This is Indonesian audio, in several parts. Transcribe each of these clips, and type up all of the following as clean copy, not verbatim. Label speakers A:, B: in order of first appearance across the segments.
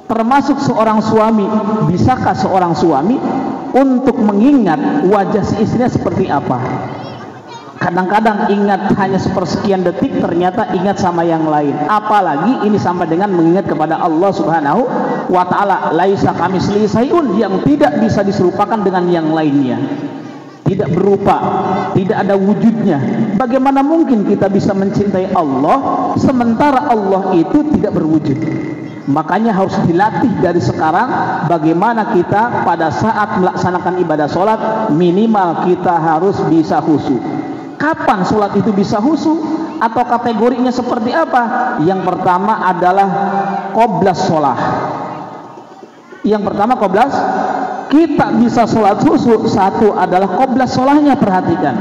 A: Termasuk seorang suami, bisakah seorang suami untuk mengingat wajah si istrinya seperti apa? Kadang-kadang ingat hanya sepersekian detik, ternyata ingat sama yang lain. Apalagi ini sama dengan mengingat kepada Allah Subhanahu wa ta'ala. Laisa kamitslihi syai'un, yang tidak bisa diserupakan dengan yang lainnya. Tidak berupa, tidak ada wujudnya. Bagaimana mungkin kita bisa mencintai Allah sementara Allah itu tidak berwujud? Makanya harus dilatih dari sekarang bagaimana kita pada saat melaksanakan ibadah sholat minimal kita harus bisa khusyuk. Kapan sholat itu bisa khusyuk atau kategorinya seperti apa? Yang pertama adalah qoblas sholat. Yang pertama qoblas, kita bisa sholat khusyuk, satu adalah qoblas sholatnya, perhatikan.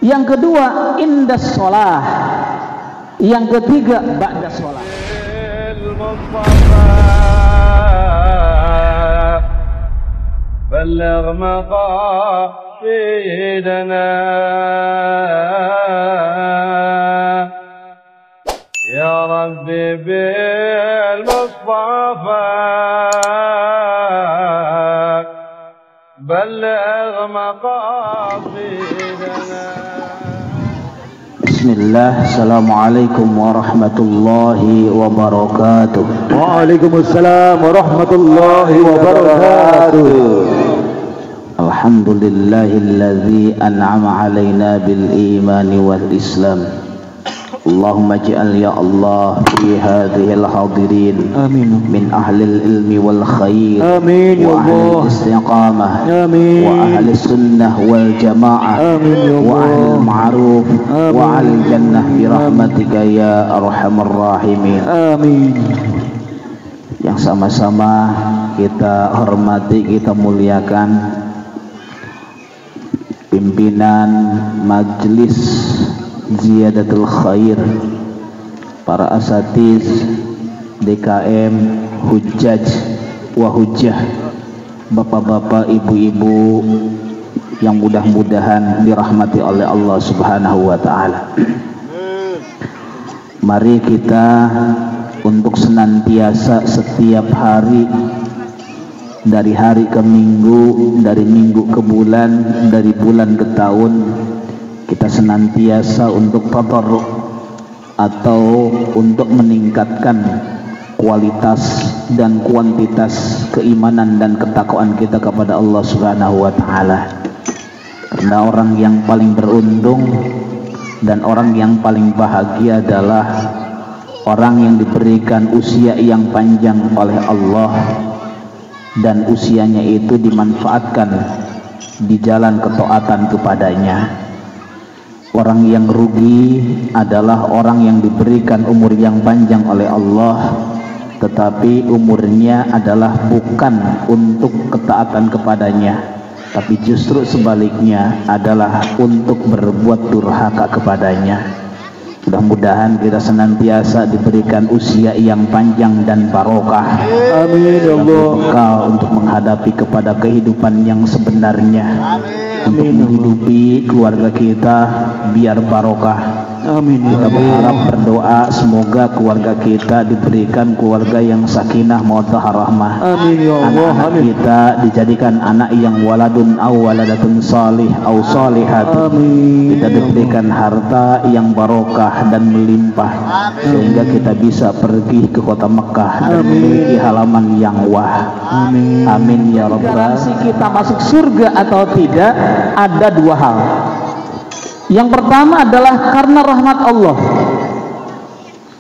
A: Yang kedua indas sholat. Yang ketiga ba'da sholat.
B: بلغ مقاصدنا يا ربي بالمصطفى بلغ مقاصدنا.
A: Bismillah, assalamualaikum warahmatullahi wabarakatuh.
C: Waalaikumsalam warahmatullahi wabarakatuh.
A: Alhamdulillahilladzi an'ama alaina bil imani wal islam. Allahumma ij'al ya Allah fi hadhil hadirin amin min ahlil ilmi wal khair amin ya Allah wa istiqamah amin wa ahli sunnah wal jamaah amin ya Allah wa ahli ma'ruf wa al jannah bi rahmatika ya arhamar rahimin amin. Yang sama-sama kita hormati, kita muliakan pimpinan majelis Ziyadatul Khair, para asatiz DKM, hujjaj wa hujjah, bapak-bapak, ibu-ibu yang mudah-mudahan dirahmati oleh Allah Subhanahu wa ta'ala. Mari kita untuk senantiasa setiap hari, dari hari ke minggu, dari minggu ke bulan, dari bulan ke tahun, kita senantiasa untuk tadarruk atau untuk meningkatkan kualitas dan kuantitas keimanan dan ketakwaan kita kepada Allah Subhanahu wa ta'ala. Karena orang yang paling beruntung dan orang yang paling bahagia adalah orang yang diberikan usia yang panjang oleh Allah dan usianya itu dimanfaatkan di jalan ketaatan kepadanya. Orang yang rugi adalah orang yang diberikan umur yang panjang oleh Allah, tetapi umurnya adalah bukan untuk ketaatan kepadanya, tapi justru sebaliknya adalah untuk berbuat durhaka kepadanya. Mudah-mudahan kita senantiasa diberikan usia yang panjang dan barokah.
C: Amin ya Allah.
A: Bekal untuk menghadapi kepada kehidupan yang sebenarnya. Untuk menghidupi keluarga kita biar barokah. Amin. Kita berharap, berdoa semoga keluarga kita diberikan keluarga yang sakinah mawaddah rahmah. Amin ya Allah. Anak kita dijadikan anak yang waladun aw waladatun salih aw salihat. Amin. Kita diberikan harta yang barokah dan melimpah. Amin. Sehingga kita bisa pergi ke kota Mekah dan memiliki halaman yang wah. Amin. Amin ya rabbal alamin. Garansi kita masuk surga atau tidak ada dua hal. Yang pertama adalah karena rahmat Allah.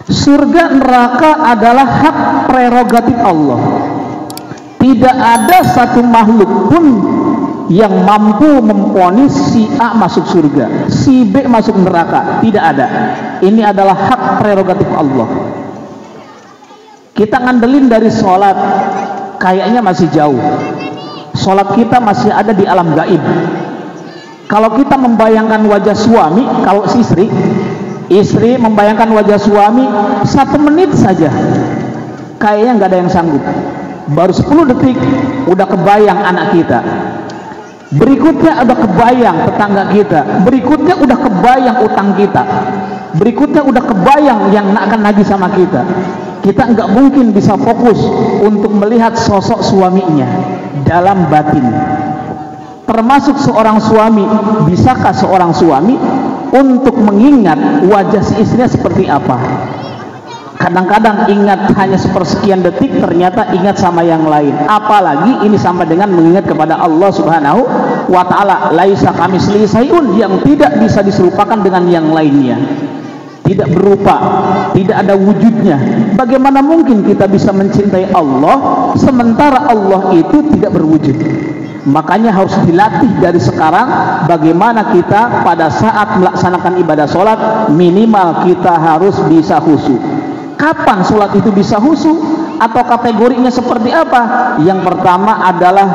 A: Surga neraka adalah hak prerogatif Allah. Tidak ada satu makhluk pun yang mampu memvonis si A masuk surga, si B masuk neraka. Tidak ada. Ini adalah hak prerogatif Allah. Kita ngandelin dari sholat, kayaknya masih jauh. Sholat kita masih ada di alam gaib. Kalau kita membayangkan wajah suami, kalau si istri membayangkan wajah suami 1 menit saja, kayaknya nggak ada yang sanggup. Baru 10 detik udah kebayang anak kita, berikutnya udah kebayang tetangga kita, berikutnya udah kebayang utang kita, berikutnya udah kebayang yang akan nagih sama kita. kita nggak mungkin bisa fokus untuk melihat sosok suaminya dalam batin. Termasuk seorang suami, bisakah seorang suami untuk mengingat wajah si istrinya seperti apa? Kadang-kadang ingat hanya sepersekian detik, ternyata ingat sama yang lain. Apalagi ini sama dengan mengingat kepada Allah Subhanahu wa ta'ala. Laisa kamitslihi syai'un, yang tidak bisa diserupakan dengan yang lainnya. Tidak berupa, tidak ada wujudnya. Bagaimana mungkin kita bisa mencintai Allah sementara Allah itu tidak berwujud? Makanya harus dilatih dari sekarang bagaimana kita pada saat melaksanakan ibadah sholat minimal kita harus bisa khusyuk. Kapan sholat itu bisa khusyuk atau kategorinya seperti apa? Yang pertama adalah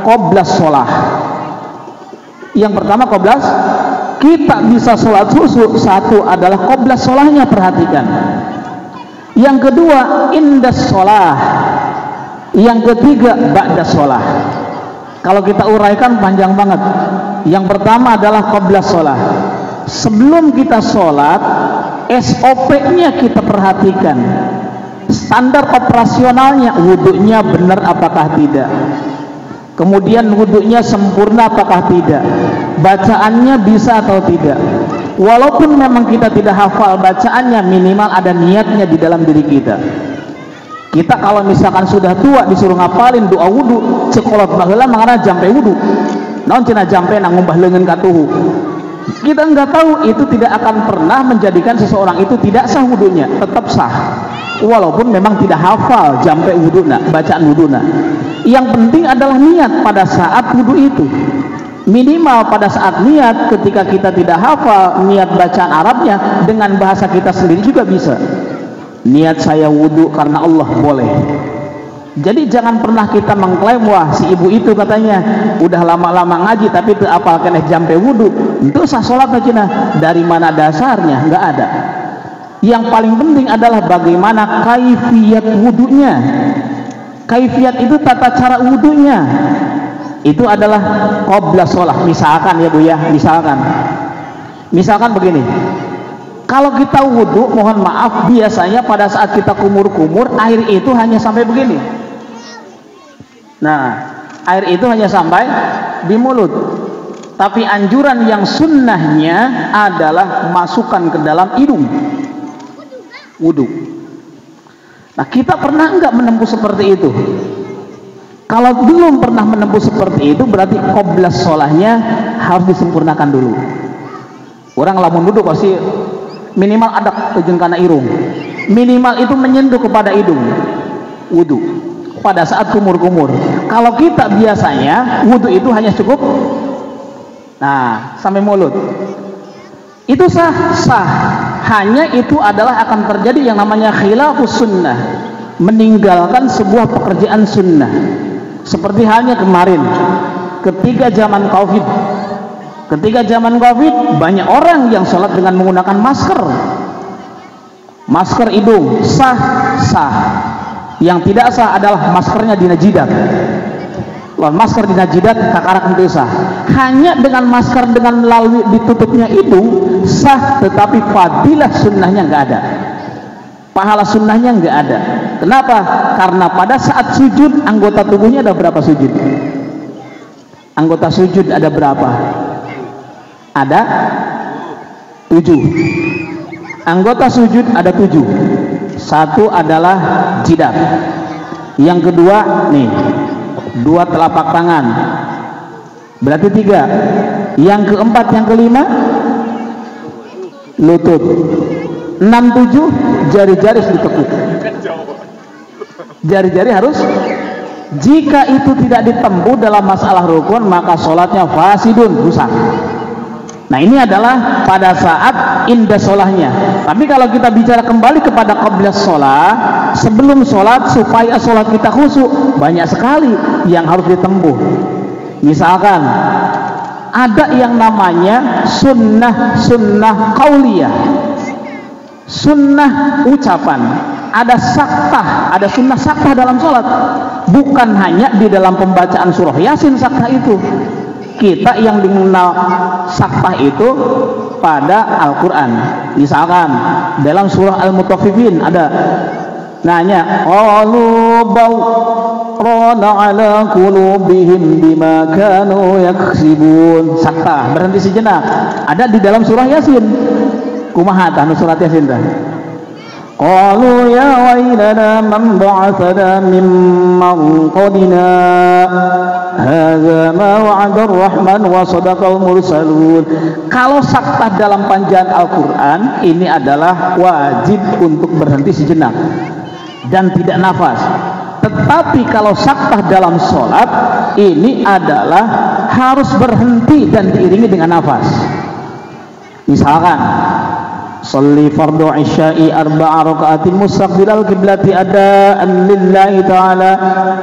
A: qoblas sholat. Yang pertama qoblas, kita bisa sholat khusyuk, satu adalah qoblas sholatnya, perhatikan. Yang kedua indas sholat. Yang ketiga ba'das sholat. Kalau kita uraikan panjang banget. Yang pertama adalah qoblas sholat. Sebelum kita sholat, SOP-nya kita perhatikan, standar operasionalnya, wudhunya benar apakah tidak, kemudian wudhunya sempurna apakah tidak, bacaannya bisa atau tidak. Walaupun memang kita tidak hafal bacaannya, minimal ada niatnya di dalam diri kita. Kita kalau misalkan sudah tua disuruh ngapalin doa wudhu, sekolot baheula mangana jampe wudhu, naon cenah jampe nang ngumbah leungeun ka tuhu. Kita nggak tahu, itu tidak akan pernah menjadikan seseorang itu tidak sah wudhunya, tetap sah walaupun memang tidak hafal jampe wudhunya, bacaan wudhunya. Yang penting adalah niat pada saat wudhu itu. Minimal pada saat niat, ketika kita tidak hafal niat bacaan Arabnya, dengan bahasa kita sendiri juga bisa. Niat saya wudhu karena Allah, boleh. Jadi jangan pernah kita mengklaim, wah si ibu itu katanya udah lama-lama ngaji tapi teu apal keneh jampe wudhu, itu sah sholat aja. Dari mana dasarnya? Nggak ada. Yang paling penting adalah bagaimana kaifiyat wudhunya. Kaifiyat itu tata cara wudhunya. Itu adalah qoblas sholat. Misalkan ya Bu ya, misalkan begini. Kalau kita wudhu, mohon maaf, biasanya pada saat kita kumur-kumur, air itu hanya sampai begini. Nah, air itu hanya sampai di mulut. Tapi anjuran yang sunnahnya adalah masukkan ke dalam hidung. Wudhu. Nah, kita pernah enggak menempuh seperti itu? Kalau belum pernah menempuh seperti itu, berarti qoblas sholahnya harus disempurnakan dulu. Orang lamun wudhu pasti minimal ada ujung kana irung, minimal itu menyentuh kepada hidung. Wudhu pada saat kumur-kumur. Kalau kita biasanya wudhu itu hanya cukup sampai mulut, itu sah. Hanya itu adalah akan terjadi yang namanya khilafus sunnah, meninggalkan sebuah pekerjaan sunnah. Seperti halnya kemarin ketika zaman COVID. Ketika zaman COVID, banyak orang yang sholat dengan menggunakan masker hidung, sah. Yang tidak sah adalah maskernya dina jidat. Masker dina jidat kakarak henteu sah. Hanya dengan masker dengan melalui ditutupnya hidung sah, tetapi fadilah sunnahnya nggak ada, pahala sunnahnya nggak ada. Kenapa? Karena pada saat sujud anggota tubuhnya ada berapa sujud? Anggota sujud ada berapa? Ada 7. Anggota sujud ada 7. Satu adalah jidat. Yang kedua nih, 2 telapak tangan. Berarti 3. Yang keempat, yang kelima lutut. 6, 7 jari-jari harus ditekuk. Jari-jari harus. Jika itu tidak ditempuh dalam masalah rukun, maka sholatnya fasidun, rusak. Nah, ini adalah pada saat indah sholahnya. Tapi kalau kita bicara kembali kepada qoblas sholat, sebelum sholat, supaya sholat kita khusyuk, banyak sekali yang harus ditempuh. Misalkan ada yang namanya sunnah qauliyah, sunnah ucapan. Ada saktah, ada sunnah saktah dalam sholat. Bukan hanya di dalam pembacaan surah Yasin saktah itu. Kita yang dikenal saktah itu pada Al-Quran. Misalkan dalam surah Al-Mutaffifin ada Nanya, qalu bal rana ala qulubihim bima kanu yaksibun. Sakta, berhenti sejenak. Ada di dalam surah Yasin. Kumaha tah surat Yasin tah? Qalu ya wailana man ba'athana min marqadina hadza ma wa'ada ar-rahman wa sadaqal mursalun. Kalau sakta dalam panjang Al-Qur'an, ini adalah wajib untuk berhenti sejenak dan tidak nafas. Tetapi kalau sakta dalam sholat, ini adalah harus berhenti dan diiringi dengan nafas. Misalkan Salli fardu isya'i arba'a raka'atin mustaqbilal qiblati adaan lillahi ta'ala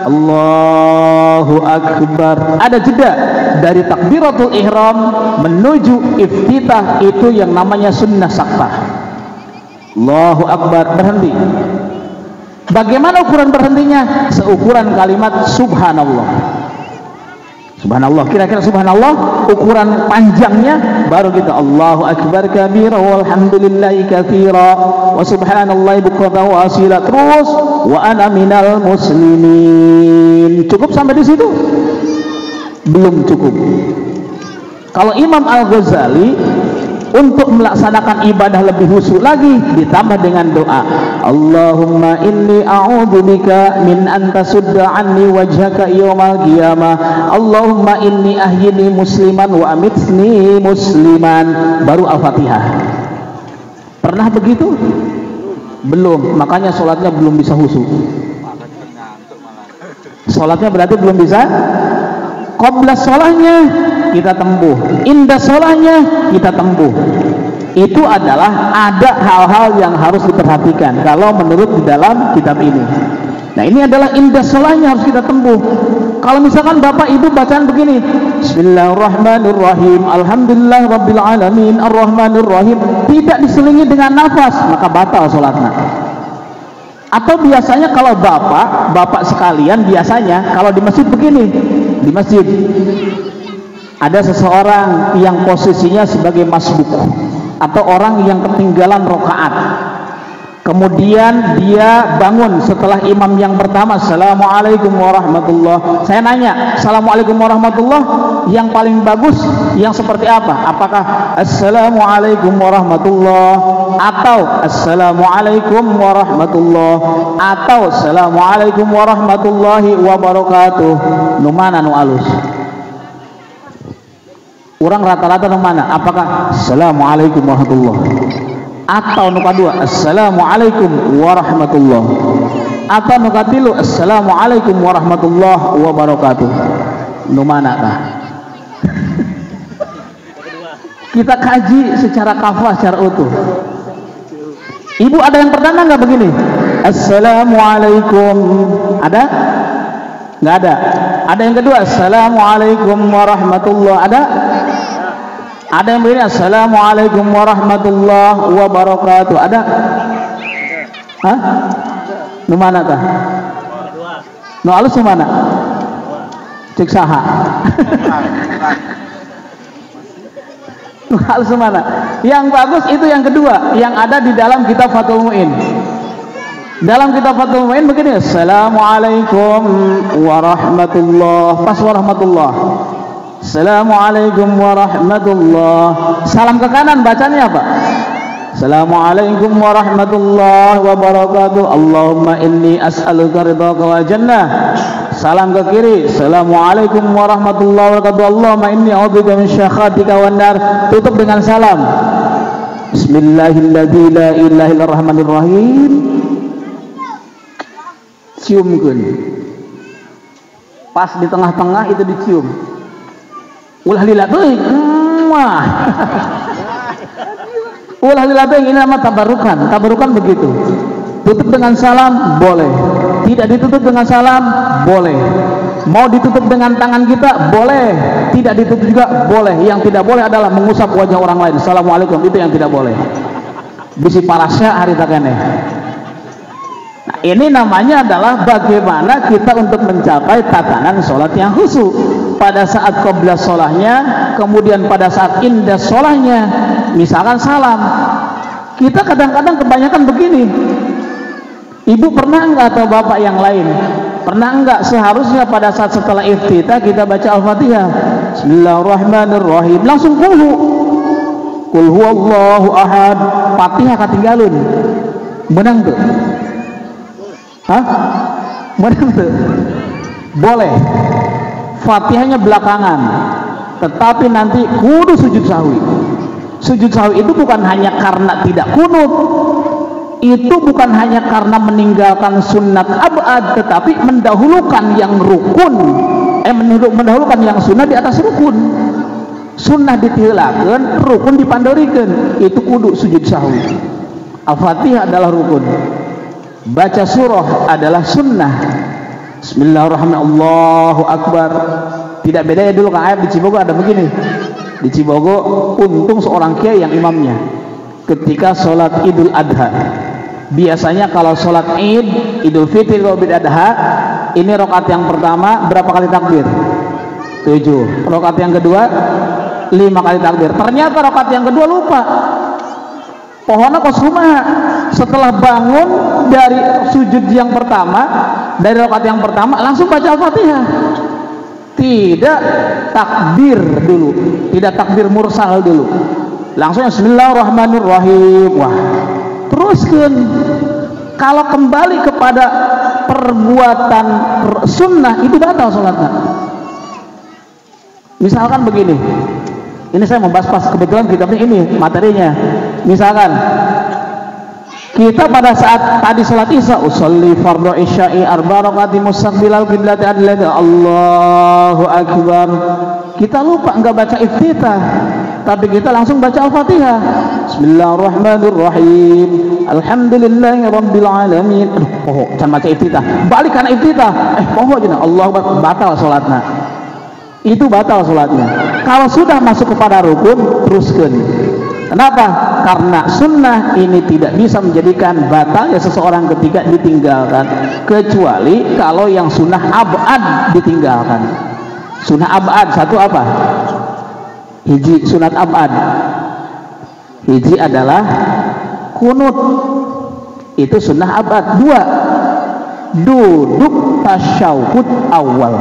A: Allahu akbar. Ada jeda dari takbiratul ihram menuju iftitah, itu yang namanya sunnah saktah. Allahu akbar, berhenti. Bagaimana ukuran berhentinya? Seukuran kalimat subhanallah. Subhanallah, kira-kira subhanallah ukuran panjangnya, baru kita Allahu akbar kabira walhamdulillahi katsira wa subhanallahi bukratan wa asila, terus wa ana minal muslimin. Cukup sampai di situ? Belum cukup. Kalau Imam Al-Ghazali untuk melaksanakan ibadah lebih khusyuk lagi, ditambah dengan doa, Allahumma inni a'udzubika min an tasudda anni wajhaka yawmal qiyamah, Allahumma inni ahyini musliman wa amitni musliman. Baru Al-Fatihah. Pernah begitu? Belum, makanya sholatnya belum bisa khusyuk. Sholatnya berarti belum bisa. Qabla sholahnya kita tempuh, indah sholahnya kita tempuh. Itu adalah ada hal-hal yang harus diperhatikan kalau menurut di dalam kitab ini. Nah, ini adalah indah sholahnya harus kita tempuh. Kalau misalkan bapak ibu bacaan begini, Bismillahirrahmanirrahim, Alhamdulillah Rabbil Alamin, Ar-Rahmanirrahim, tidak diselingi dengan nafas, maka batal sholatnya. Atau biasanya kalau bapak sekalian, biasanya kalau di masjid begini, di masjid ada seseorang yang posisinya sebagai masbuk atau orang yang ketinggalan rokaat, kemudian dia bangun setelah imam yang pertama, Assalamualaikum warahmatullah. Saya nanya, Assalamualaikum warahmatullah yang paling bagus yang seperti apa? Apakah Assalamualaikum warahmatullah, atau Assalamualaikum warahmatullah, atau Assalamualaikum warahmatullahi wabarakatuh? Nu mana nu alus? Orang rata-rata nu mana? Apakah Assalamualaikum warahmatullah, atau nu kadua Assalamualaikum warahmatullah, atau nu katilu Assalamualaikum warahmatullah wabarakatuh? Nu mana tah? Kita kaji secara kafah, secara utuh. Ibu ada yang perdana nggak begini? Assalamualaikum. Ada? Nggak ada. Ada yang kedua, Assalamualaikum warahmatullah. Ada? Ada yang begini, Assalamualaikum warahmatullah wabarakatuh. Ada? Hah? Nu mana tah? Nu alus nu mana? Cek saha. Hal semana. Yang bagus itu yang kedua, yang ada di dalam kitab Fathul Mu'in. Dalam kitab Fathul Mu'in begini, Assalamualaikum warahmatullah, pas warahmatullah, Assalamualaikum warahmatullah. Salam ke kanan bacanya apa? Assalamualaikum warahmatullahi wabarakatuh, Allahumma inni as'aluka ridhaka wa jannah. Salam ke kiri, Assalamualaikum warahmatullahi wabarakatuh, Allahumma inni a'udzubika min syakhatika wan nar. Tutup dengan salam, Bismillahirrahmanirrahim, la ilaha illallah rahmanir rahim. Ciumkeun. Pas di tengah-tengah itu dicium. Ulah lila teuing. Wah. Ulah lila teuing, ini nama tabarukan. Tabarukan begitu. Tutup dengan salam boleh, tidak ditutup dengan salam boleh, mau ditutup dengan tangan kita boleh, tidak ditutup juga boleh. Yang tidak boleh adalah mengusap wajah orang lain. Assalamualaikum, itu yang tidak boleh. Bisi parasya hari takene. Nah, ini namanya adalah bagaimana kita untuk mencapai tatanan sholat yang khusyuk pada saat qabla sholahnya, kemudian pada saat indah sholahnya. Misalkan salam, kita kadang-kadang kebanyakan begini, Ibu pernah enggak atau bapak yang lain? Pernah enggak seharusnya pada saat setelah iftitah kita baca Al-Fatihah? Bismillahirrahmanirrahim. Langsung Qul huwallahu ahad. Fatihah ketinggalun. Menang tuh. Hah? Menang tuh. Boleh. Fatihahnya belakangan. Tetapi nanti kudu sujud sahwi. Sujud sahwi itu bukan hanya karena tidak kunut, itu bukan hanya karena meninggalkan sunat abad, tetapi mendahulukan yang rukun, mendahulukan yang sunnah di atas rukun. Sunnah ditilakeun, rukun dipandorikeun, itu kudu sujud sahwi. Al-Fatihah adalah rukun, baca surah adalah sunnah. Bismillahirrahmanirrahim, Allahu Akbar. Tidak beda ya dulu kan ayat di Cibogo ada begini. Di Cibogo untung seorang kiai yang imamnya ketika sholat Idul Adha. Biasanya kalau sholat Id, Idul Fitri atau Idul Adha, ini rakaat yang pertama berapa kali takbir? 7. Rakaat yang kedua 5 kali takbir. Ternyata rakaat yang kedua lupa. Pohonnya kosuma. Setelah bangun dari sujud yang pertama, dari rakaat yang pertama langsung baca Al-Fatihah. Tidak takbir dulu, tidak takbir mursal dulu, langsung Bismillahirrahmanirrahim. Wah, teruskan. Kalau kembali kepada perbuatan sunnah itu batal sholatnya. Misalkan begini, ini saya membahas pas kebetulan kitabnya ini materinya. Misalkan kita pada saat tadi sholat isya, usolli fardhu isya'i arba rakaat mustaqbilal qiblati adlati, Allahu Akbar. Kita lupa enggak baca iftitah, tapi kita langsung baca Al-Fatihah. Bismillahirrahmanirrahim. Alhamdulillahirabbil alamin. Poho, can baca iftitah. Balik kana iftitah. Poho jeung Allahu Akbar, batal salatna. Itu batal salatnya. Kalau sudah masuk kepada rukun, teruskan. Kenapa? Karena sunnah ini tidak bisa menjadikan batalnya seseorang ketika ditinggalkan, kecuali kalau yang sunnah abad ditinggalkan. Sunnah abad satu apa? Hiji sunat abad. Hiji adalah kunut. Itu sunnah abad. 2, duduk tasyahud awal.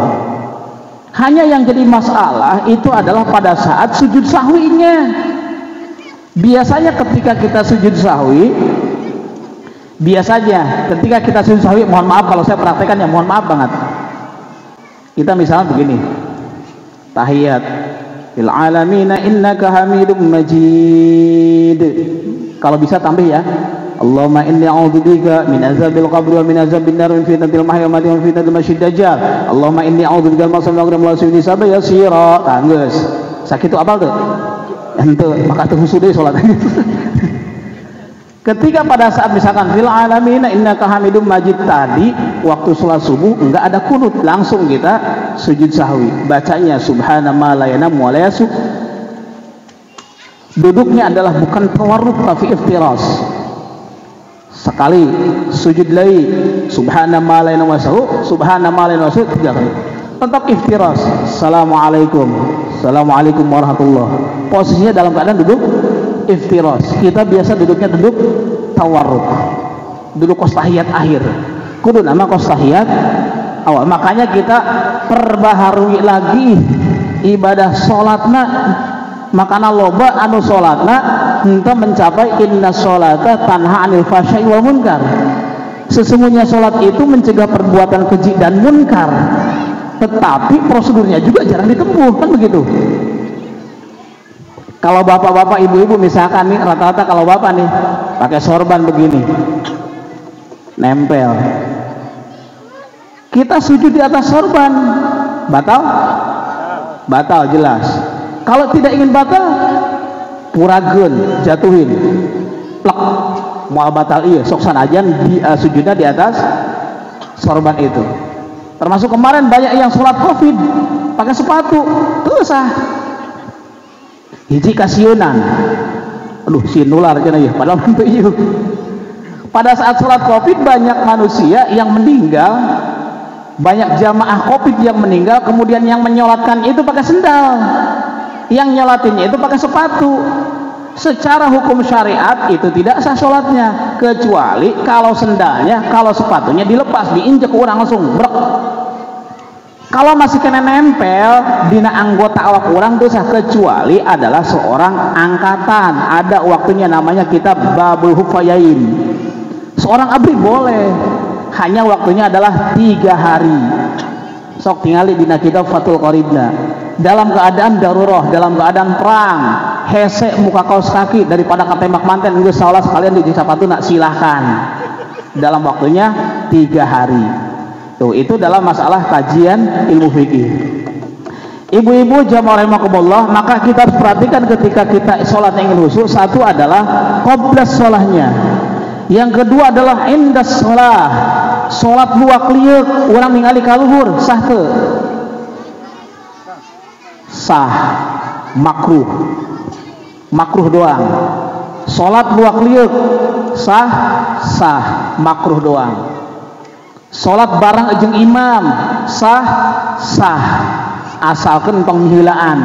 A: Hanya yang jadi masalah itu adalah pada saat sujud sahwinya. Biasanya ketika kita sujud sahwi, biasanya ketika kita sujud sahwi, mohon maaf kalau saya praktekkan ya, mohon maaf banget. Kita misalnya begini, tahiyat lil alamina innaka hamidum majid. Kalau bisa tambah ya, Allahumma inni a'udzubika min azabil qabri wa min azabin nar wa fitnatil mahya wa mamati wa fitnatil masyiddil dajjal. Allahumma inni a'udzubika min al-masam wa al-masayyi sabaya yasira. Tanggeus. Sakit itu apal tuh? Ente maka terhusu deh sholat. Ketika pada saat misalkan fil alamina innaka hamidum majid tadi waktu sholat subuh enggak ada kunut, langsung kita sujud sahwi, bacanya subhana ma la yanam wa la yasub. Duduknya adalah bukan tawarruk tapi iftiras. Sekali sujud lagi subhana ma la yanam wa yasub, subhana ma la yanam wa yasub 3 kali. Tetap iftiras. Assalamualaikum warahmatullahi. Posisinya dalam keadaan duduk iftiras. Kita biasa duduknya duduk tawarruk, duduk kos tahiyat akhir. Kudu nama kos tahiyat awal. Makanya kita perbaharui lagi ibadah sholatna. Makana loba anu sholatna henteu mencapai inna sholata tanha anil fahsya'i wal munkar. Sesungguhnya sholat itu mencegah perbuatan keji dan munkar, tetapi prosedurnya juga jarang ditempuh, kan begitu. Kalau bapak-bapak, ibu-ibu misalkan nih, rata-rata kalau bapak nih pakai sorban begini, nempel, kita sujud di atas sorban, batal? Batal jelas. Kalau tidak ingin batal, purageun, jatuhin, plek, mau batal iya, sok sanajan di sujudnya di atas sorban itu. Termasuk kemarin banyak yang sholat covid pakai sepatu, terus hiji kasiunan, aduh si nular aja ya, padahal itu iya. Pada saat sholat covid banyak manusia yang meninggal, banyak jamaah covid yang meninggal, kemudian yang menyolatkan itu pakai sendal, yang nyolatinnya itu pakai sepatu. Secara hukum syariat itu tidak sah sholatnya, kecuali kalau sendalnya, kalau sepatunya dilepas, diinjek orang langsung brek. Kalau masih kena nempel dina anggota awak orang itu sah, kecuali adalah seorang angkatan. Ada waktunya, namanya kitab Babul Hufayain. Seorang abri boleh, hanya waktunya adalah 3 hari. Sok tingali dina kitab Fathul Qoribna. Dalam keadaan daruroh, dalam keadaan perang, hese muka kaos kaki daripada ketembak manten, geus salah sekalian di sapatuna, silahkan. Dalam waktunya 3 hari. Tuh, itu dalam masalah kajian ilmu fikih. Ibu-ibu jamaah rahimakumullah, maka kita harus perhatikan ketika kita sholat ingin khusyuk. Satu adalah qoblas sholahnya. Yang kedua adalah indas sholah. Sholat luak liuk, orang ningali kaluhur, sah teu? Sah, makruh. Makruh doang. Sholat luak liuk, sah, sah, makruh doang. Sholat bareng jeung imam, sah, sah, asalkan tong mihilaan.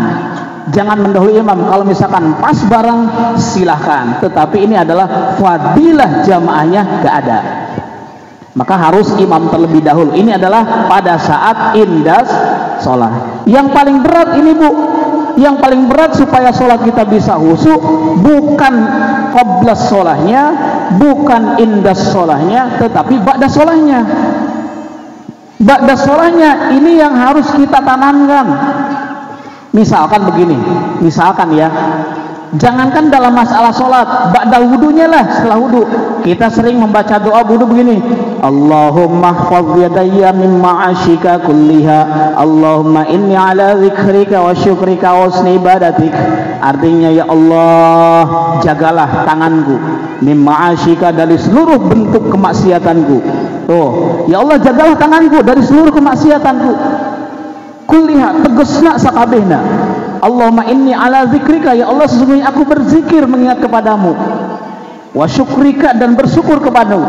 A: Jangan mendahului imam. Kalau misalkan pas bareng silahkan, tetapi ini adalah fadilah jamaahnya gak ada, maka harus imam terlebih dahulu. Ini adalah pada saat indas sholat. Yang paling berat ini bu, yang paling berat supaya sholat kita bisa khusyuk, bukan qoblas sholahnya, bukan indas sholahnya, tetapi ba'da sholahnya. Ba'da sholahnya ini yang harus kita tanamkan. Misalkan begini, misalkan ya, jangankan dalam masalah sholat, ba'da wudunya lah, setelah wudu kita sering membaca doa wudu begini, Allahumma hfadz yadayya min ma'asyika kulliha, Allahumma inni ala zikrika wa syukrika wa husni ibadatik. Artinya, ya Allah, jagalah tanganku min ma'asyika, dari seluruh bentuk kemaksiatanku. Tuh, ya Allah, jagalah tanganku dari seluruh kemaksiatanku. Kulliha, tegesna sakabehna. Allahumma inni ala zikrika, ya Allah, sesungguhnya aku berzikir mengingat kepadamu. Wa syukrika, dan bersyukur kepadamu.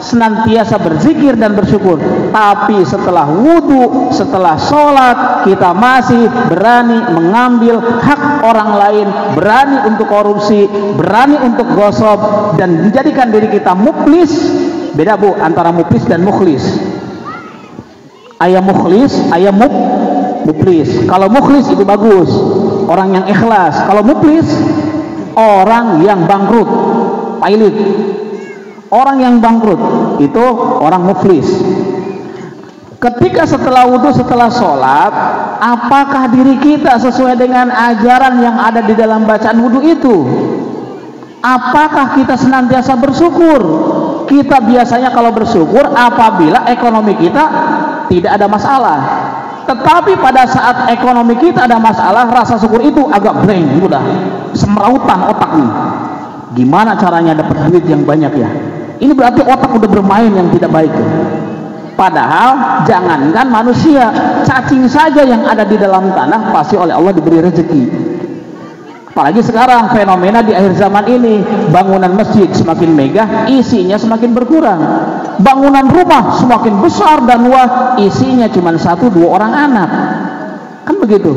A: Senantiasa berzikir dan bersyukur. Tapi setelah wudu, setelah sholat, kita masih berani mengambil hak orang lain, berani untuk korupsi, berani untuk gosok, dan menjadikan diri kita muflis. Beda bu antara muflis dan mukhlis. Ayam mukhlis, ayam muflis. Kalau mukhlis itu bagus, orang yang ikhlas. Kalau muflis, orang yang bangkrut, pailit. Orang yang bangkrut itu orang muflis. Ketika setelah wudhu, setelah sholat, apakah diri kita sesuai dengan ajaran yang ada di dalam bacaan wudhu itu? Apakah kita senantiasa bersyukur? Kita biasanya kalau bersyukur apabila ekonomi kita tidak ada masalah. Tetapi pada saat ekonomi kita ada masalah, rasa syukur itu agak blank, udah semrautan otak nih. Gimana caranya dapat duit yang banyak ya? Ini berarti otak udah bermain yang tidak baik. Padahal jangankan manusia, cacing saja yang ada di dalam tanah pasti oleh Allah diberi rezeki. Apalagi sekarang fenomena di akhir zaman ini, bangunan masjid semakin megah, isinya semakin berkurang. Bangunan rumah semakin besar dan wah, isinya cuma 1-2 orang anak. Kan begitu.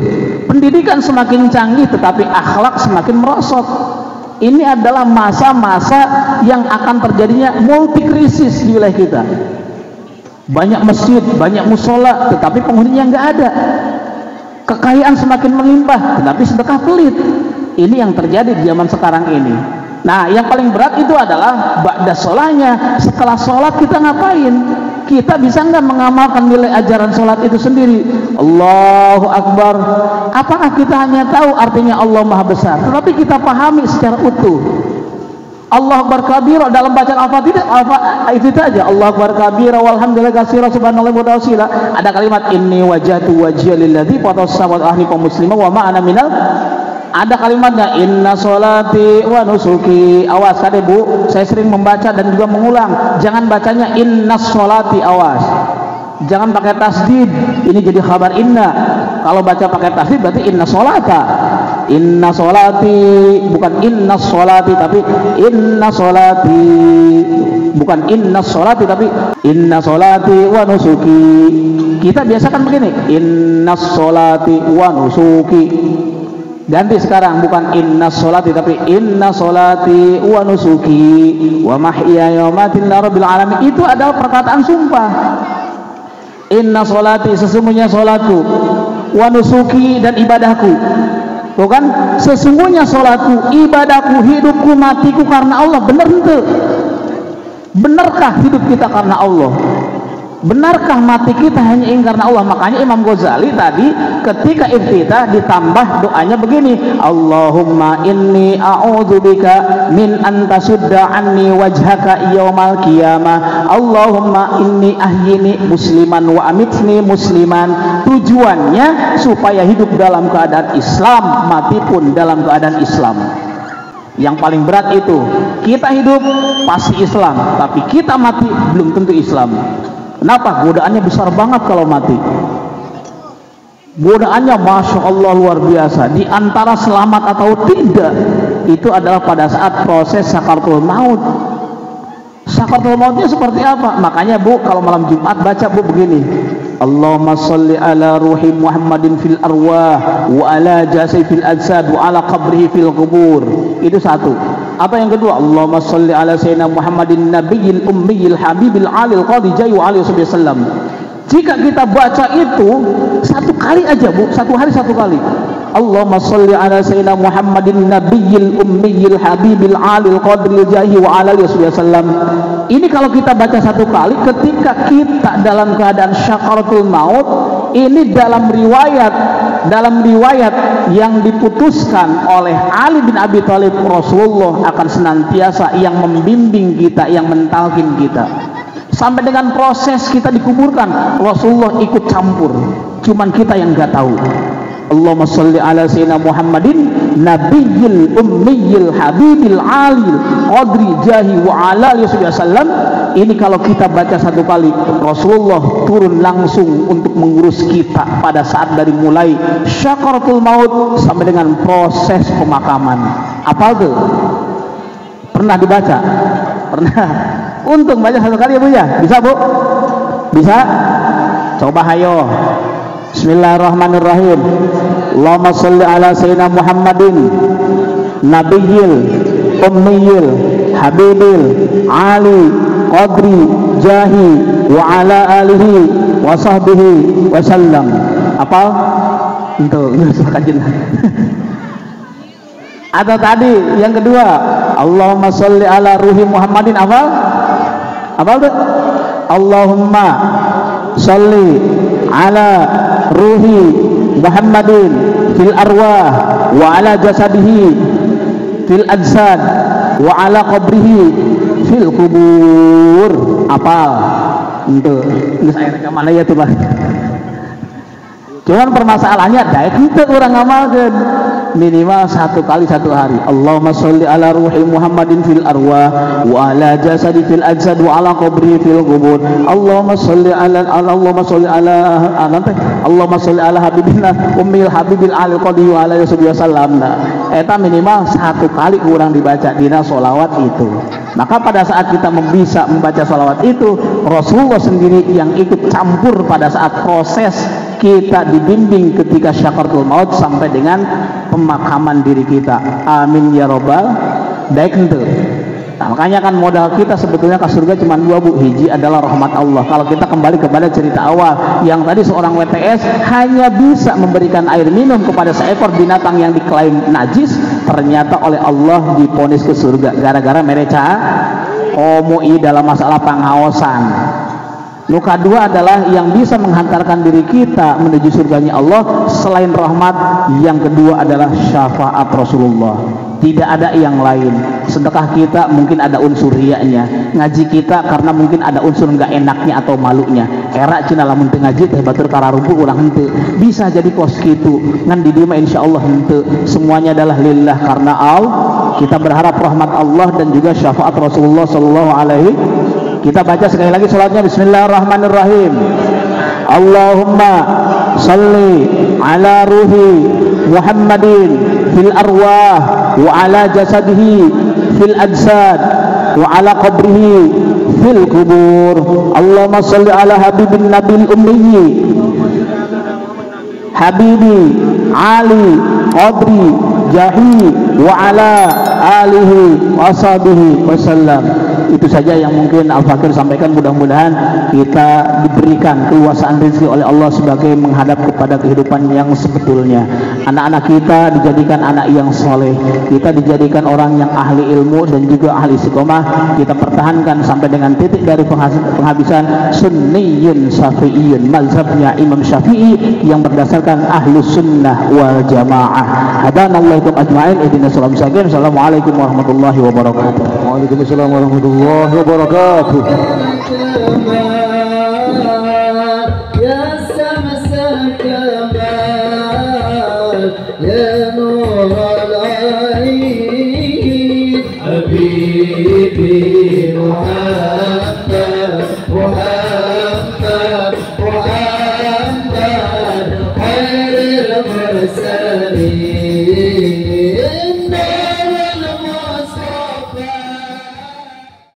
A: Pendidikan semakin canggih tetapi akhlak semakin merosot. Ini adalah masa-masa yang akan terjadinya multi krisis di wilayah kita. Banyak masjid, banyak musola, tetapi penghuninya nggak ada. Kekayaan semakin melimpah, tetapi sedekah pelit. Ini yang terjadi di zaman sekarang ini. Nah, yang paling berat itu adalah ba'da sholahnya. Setelah sholat kita ngapain? Kita bisa nggak mengamalkan nilai ajaran sholat itu sendiri? Allahu Akbar. Apakah kita hanya tahu artinya Allah Maha Besar, tetapi kita pahami secara utuh? Allah Akbar kabira dalam bacaan Al-Fatihah itu saja. Allah Akbar kabira walhamdulillah katsira subhanallah wa ta'ala. Ada kalimat inni wajhatu wajhiya lilladzi fatara samawati wa muslimah wa ma ana minal. Ada kalimatnya inna sholati wa nusuki. Awas tadi bu, saya sering membaca dan juga mengulang, jangan bacanya inna sholati, awas, jangan pakai tasdid, ini jadi khabar inna. Kalau baca pakai tasdid berarti inna sholata. Inna sholati, bukan inna sholati, tapi inna sholati, bukan inna sholati, tapi inna sholati wa nusuki. Kita biasakan begini, inna sholati wa nusuki. Ganti sekarang, bukan inna sholati tapi inna sholati wa nusuki wa mahyaya wa mamati lillahi rabbil alamin. Itu adalah perkataan sumpah. Inna sholati, sesungguhnya sholatku, wa nusuki, dan ibadahku. Bukan sesungguhnya sholatku, ibadahku, hidupku, matiku karena Allah. Benar ente? Benarkah hidup kita karena Allah? Benarkah mati kita hanya ingin karena Allah? Makanya Imam Ghazali tadi ketika iftitah ditambah doanya begini, Allahumma inni a'udzubika min an tasudda anni wajhaka yaumal qiyamah. Allahumma inni ahyini musliman wa amitni musliman. Tujuannya supaya hidup dalam keadaan Islam, mati pun dalam keadaan Islam. Yang paling berat itu, kita hidup pasti Islam, tapi kita mati belum tentu Islam. Kenapa? Godaannya besar banget kalau mati. Godaannya Masya Allah luar biasa. Di antara selamat atau tidak, itu adalah pada saat proses sakaratul maut. Sakaratul mautnya seperti apa? Makanya Bu, kalau malam Jumat baca Bu begini, Allahumma salli ala ruhi Muhammadin fil arwah wa ala jasai fil ajsad wa ala qabrihi fil qubur. Itu satu. Apa yang kedua? Allahumma salli ala sayyidina Muhammadin nabiyil ummiyil habibil alil qadi jayu alaihi wasallam. Jika kita baca itu satu kali aja Bu, satu hari satu kali, Allahumma salli ala sayyidina Muhammadin nabiyil ummiyil habibil alil qadril jahi wa ala alihi wasallam. Ini kalau kita baca satu kali ketika kita dalam keadaan syakaratul maut, ini dalam riwayat yang diputuskan oleh Ali bin Abi Thalib, Rasulullah akan senantiasa yang membimbing kita, yang mentalkin kita. Sampai dengan proses kita dikuburkan, Rasulullah ikut campur. Cuman kita yang nggak tahu. Allahumma sholli ala sayyidina Muhammadin nabiyil ummiyil habibil alil qadri jahi wa ala alihi wasallam. Ini kalau kita baca satu kali, Rasulullah turun langsung untuk mengurus kita pada saat dari mulai syakaratul maut sampai dengan proses pemakaman. Apa tuh? Pernah dibaca? Pernah. Untung baca satu kali ya Bu ya. Bisa Bu? Bisa? Coba hayo. Bismillahirrahmanirrahim. Allahumma sholli ala sayyidina Muhammadin nabiyil ummiyil habibil ali qadri jahi wa ala alihi wa sahbihi wa sallam. Apa? Untuk kajian. Atau tadi yang kedua, Allahumma sholli ala ruhi Muhammadin. Apa itu? Allahumma sholli ala ruhi Muhammadin fil arwah wa ala jasadihi fil ajsad wa ala qabrihi fil kubur. Apal untuk saya rekaman aja tuh Pak. Cuman permasalahannya daek itu orang ngamalkan minimal satu kali satu hari. Allahumma sholli ala ruhi Muhammadin fil arwah wa ala jasadi fil ajsad wa ala qabri fil qubur. Allahumma sholli ala Allahumma sholli ala habibina ummil habibil alil qadi wa ala wasallam. Eta minimal satu kali kurang dibaca dina sholawat itu. Maka pada saat kita bisa membaca sholawat itu, Rasulullah sendiri yang ikut campur pada saat proses kita dibimbing ketika syakaratul maut sampai dengan pemakaman diri kita. Amin ya robbal daikente. Nah, makanya kan modal kita sebetulnya ke surga cuma dua Bu. Hiji adalah rahmat Allah. Kalau kita kembali kepada cerita awal yang tadi seorang WTS hanya bisa memberikan air minum kepada seekor binatang yang diklaim najis, ternyata oleh Allah diponis ke surga gara-gara mereka omoi dalam masalah pengawasan. Luka dua adalah yang bisa menghantarkan diri kita menuju surganya Allah selain rahmat, yang kedua adalah syafaat Rasulullah. Tidak ada yang lain. Sedekah kita mungkin ada unsur riaknya, ngaji kita karena mungkin ada unsur nggak enaknya atau malunya. Era cina lamun teu ngaji teh batur kararumpu urang henteu. Bisa jadi pos kitu ngan di dieu mah insyaallah henteu. Semuanya adalah lillah karena Allah. Kita berharap rahmat Allah dan juga syafaat Rasulullah sallallahu alaihi. Kita baca sekali lagi salatnya. Bismillahirrahmanirrahim. Allahumma salli ala ruhi Muhammadin fil arwah wa ala jasadihi fil ajsad wa ala qabrihi fil kubur. Allahumma salli ala habibin nabil ummiyi habibi ali Qadri Jahi wa ala alihi washabihi wasallam. Itu saja yang mungkin Al-Fakir sampaikan. Mudah-mudahan kita diberikan keluasaan rezeki oleh Allah sebagai menghadap kepada kehidupan yang sebetulnya. Anak-anak kita dijadikan anak yang soleh, kita dijadikan orang yang ahli ilmu dan juga ahli istiqomah. Kita pertahankan sampai dengan titik dari penghabisan sunniyun syafi'iyun, mazhabnya Imam Syafi'i yang berdasarkan ahlus sunnah wal jamaah. Hadanallahu ajma'in. Assalamualaikum warahmatullahi wabarakatuh.
C: Waalaikumsalam warahmatullahi wabarakatuh.